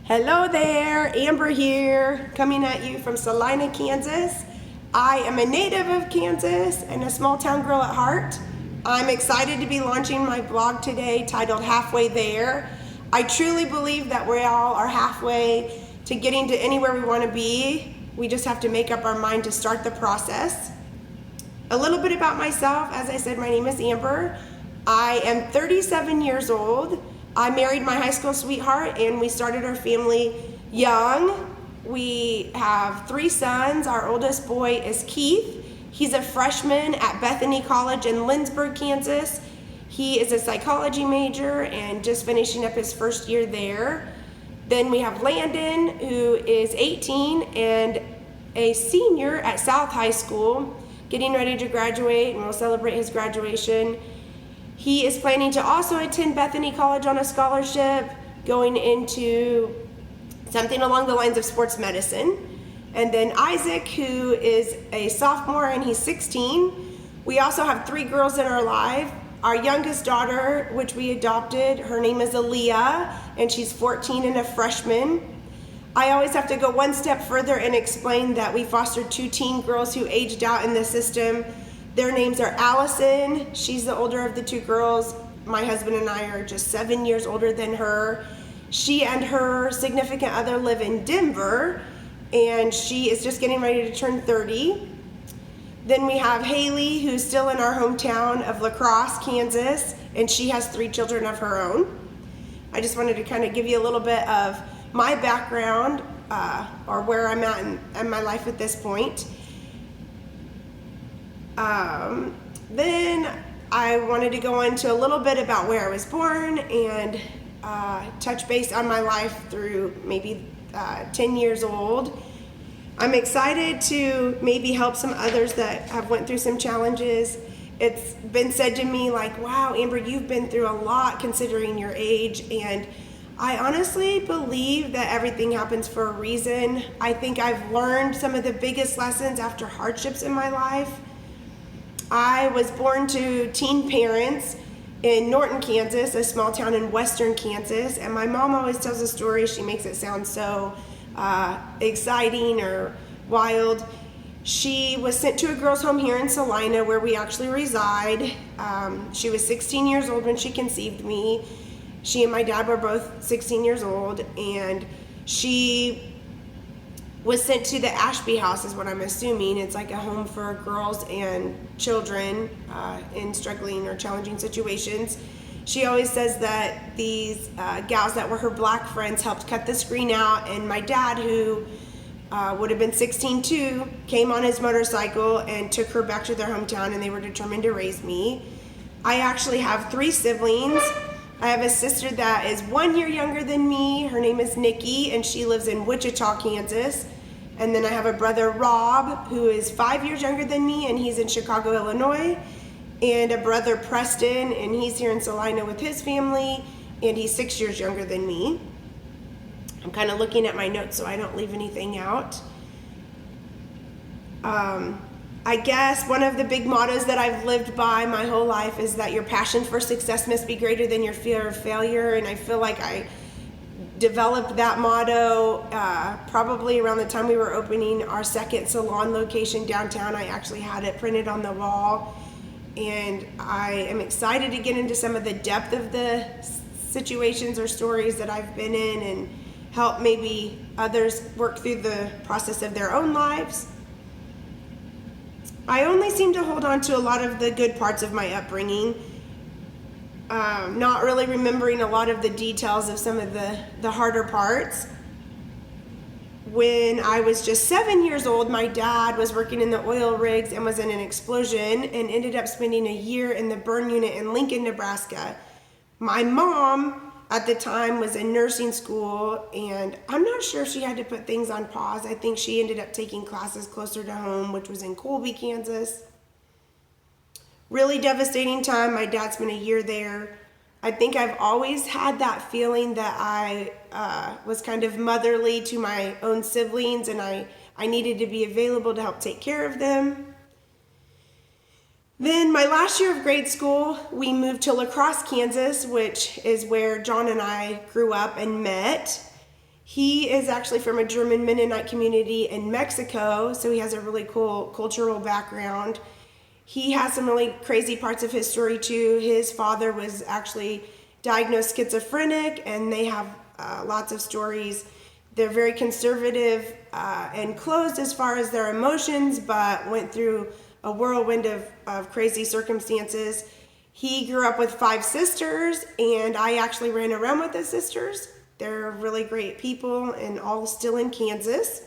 Hello there, Amber here, coming at you from Salina, Kansas. I am a native of Kansas and a small town girl at heart. I'm excited to be launching my blog today titled Halfway There. I truly believe that we all are halfway to getting to anywhere we want to be. We just have to make up our mind to start the process. A little bit about myself. As I said, my name is Amber. I am 37 years old. I married my high school sweetheart and we started our family young. We have 3 sons. Our oldest boy is Keith. He's a freshman at Bethany College in Lindsborg, Kansas. He is a psychology major and just finishing up his first year there. Then we have Landon, who is 18 and a senior at South High School, getting ready to graduate, and we'll celebrate his graduation. He is planning to also attend Bethany College on a scholarship, going into something along the lines of sports medicine. And then Isaac, who is a sophomore and he's 16. We also have 3 girls in our life. Our youngest daughter, which we adopted, her name is Aaliyah, and she's 14 and a freshman. I always have to go one step further and explain that we fostered 2 teen girls who aged out in the system. Their names are Allison. She's the older of the 2 girls. My husband and I are just 7 years older than her. She and her significant other live in Denver, and she is just getting ready to turn 30. Then we have Haley, who's still in our hometown of La Crosse, Kansas, and she has 3 children of her own. I just wanted to kind of give you a little bit of my background, or where I'm at in my life at this point. Then I wanted to go into a little bit about where I was born and touch base on my life through maybe 10 years old. I'm excited to maybe help some others that have went through some challenges. It's been said to me like, wow, Amber, you've been through a lot considering your age, and I honestly believe that everything happens for a reason. I think I've learned some of the biggest lessons after hardships in my life. I was born to teen parents in Norton, Kansas, a small town in western Kansas, and my mom always tells a story. She makes it sound so exciting or wild. She was sent to a girls' home here in Salina, where we actually reside. She was 16 years old when she conceived me. She and my dad were both 16 years old, and she was sent to the Ashby House, is what I'm assuming. It's like a home for girls and children in struggling or challenging situations. She always says that these gals that were her black friends helped cut the screen out, and my dad, who would have been 16 too, came on his motorcycle and took her back to their hometown, and they were determined to raise me. I actually have 3 siblings. I have a sister that is 1 year younger than me. Her name is Nikki, and she lives in Wichita, Kansas. And then I have a brother, Rob, who is 5 years younger than me, and he's in Chicago, Illinois. And a brother, Preston, and he's here in Salina with his family, and he's 6 years younger than me. I'm kind of looking at my notes so I don't leave anything out. I guess one of the big mottos that I've lived by my whole life is that your passion for success must be greater than your fear of failure, and I feel like I developed that motto probably around the time we were opening our 2nd salon location downtown. I actually had it printed on the wall, and I am excited to get into some of the depth of the situations or stories that I've been in and help maybe others work through the process of their own lives. I only seem to hold on to a lot of the good parts of my upbringing, not really remembering a lot of the details of some of the harder parts. When I was just 7 years old, my dad was working in the oil rigs and was in an explosion and ended up spending a year in the burn unit in Lincoln, Nebraska. My mom at the time was in nursing school, and I'm not sure if she had to put things on pause. I think she ended up taking classes closer to home, which was in Colby, Kansas. Really devastating time. My dad spent a year there. I think I've always had that feeling that I was kind of motherly to my own siblings, and I needed to be available to help take care of them. Then my last year of grade school, we moved to La Crosse, Kansas, which is where John and I grew up and met. He is actually from a German Mennonite community in Mexico, so he has a really cool cultural background. He has some really crazy parts of his story too. His father was actually diagnosed schizophrenic, and they have lots of stories. They're very conservative and closed as far as their emotions, but went through a whirlwind of crazy circumstances. He grew up with 5 sisters, and I actually ran around with his sisters. They're really great people and all still in Kansas,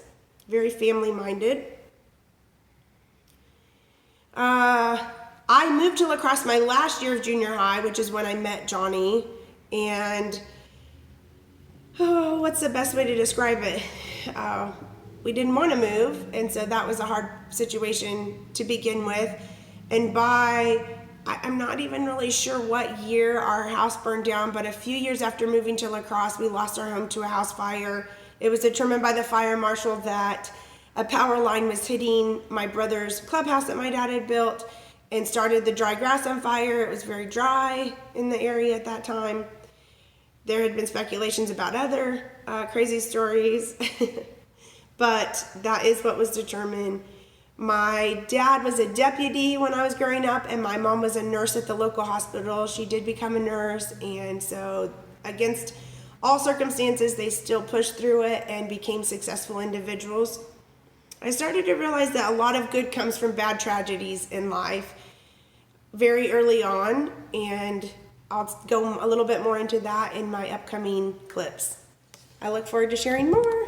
very family-minded. I moved to La Crosse my last year of junior high, which is when I met Johnny, and what's the best way to describe it? We didn't want to move, and so that was a hard situation to begin with. And I'm not even really sure what year our house burned down, but a few years after moving to La Crosse, we lost our home to a house fire. It was determined by the fire marshal that a power line was hitting my brother's clubhouse that my dad had built and started the dry grass on fire. It was very dry in the area at that time. There had been speculations about other crazy stories, but that is what was determined. My dad was a deputy when I was growing up, and my mom was a nurse at the local hospital. She did become a nurse, and so against all circumstances, they still pushed through it and became successful individuals. I started to realize that a lot of good comes from bad tragedies in life very early on, and I'll go a little bit more into that in my upcoming clips. I look forward to sharing more.